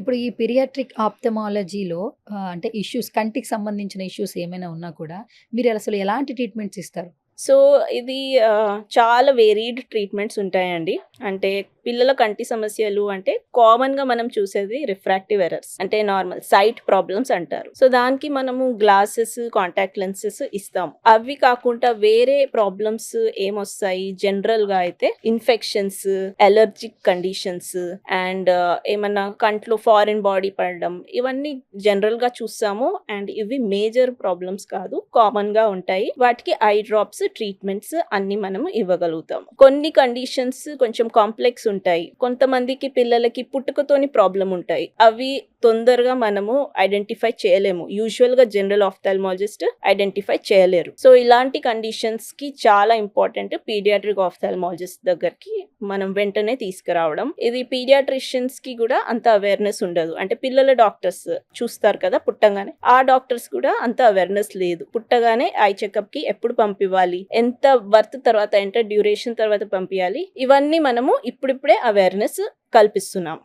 ఇప్పుడు ఈ పీరియాట్రిక్ ఆప్థమాలజీలో అంటే కంటికి సంబంధించిన ఇష్యూస్ ఏమైనా ఉన్నా కూడా మీరు అసలు ఎలాంటి ట్రీట్మెంట్స్ ఇస్తారు? సో, ఇది చాలా వేరీడ్ ట్రీట్మెంట్స్ ఉంటాయండి. అంటే పిల్లల కంటి సమస్యలు అంటే కామన్‌గా మనం చూసేది రిఫ్రాక్టివ్ ఎర్రర్స్. అంటే నార్మల్ సైట్ ప్రాబ్లమ్స్ అంటారు. సో, దానికి మనము గ్లాసెస్, కాంటాక్ట్ లెన్సెస్ ఇస్తాము. అవి కాకుండా వేరే ప్రాబ్లమ్స్ ఏమొస్తాయి జనరల్‌గా అయితే ఇన్ఫెక్షన్స్, అలర్జిక్ కండిషన్స్ అండ్ ఏమన్నా కంట్లో ఫారిన్ బాడీ పడడం ఇవన్నీ జనరల్‌గా చూస్తాము. అండ్ ఇవి మేజర్ ప్రాబ్లమ్స్ కాదు. కామన్‌గా ఉంటాయి. వాటికి ఐ డ్రాప్స్ ట్రీట్మెంట్స్ అన్ని మనము ఇవ్వగలుగుతాం. కొన్ని కండిషన్స్ కొంచెం కాంప్లెక్స్ ఉంటాయి. కొంతమందికి పిల్లలకి పుట్టుకతోని ప్రాబ్లం ఉంటాయి. అవి తొందరగా మనము ఐడెంటిఫై చేయలేము. యూజువల్‌గా జనరల్ ఆఫ్థాల్మాలజిస్ట్ ఐడెంటిఫై చేయలేరు. సో, ఇలాంటి కండిషన్స్ కి చాలా ఇంపార్టెంట్ పీడియాట్రిక్ ఆఫ్థాల్మాలజిస్ట్ దగ్గరికి మనం వెంటనే తీసుకురావడం. ఇది పీడియాట్రిషియన్స్ కి కూడా అంత అవేర్‌నెస్ ఉండదు. అంటే పిల్లల డాక్టర్స్ చూస్తారు కదా పుట్టంగానే. ఆ డాక్టర్స్ కూడా అంత అవేర్‌నెస్ లేదు. పుట్టగానే ఐ చెకప్ కి ఎప్పుడు పంపివ్వాలి, ఎంత బర్త్ తర్వాత ఎంత డ్యూరేషన్ తర్వాత పంపియాలి, ఇవన్నీ మనము ఇప్పుడిప్పుడే అవేర్‌నెస్ కల్పిస్తున్నాం.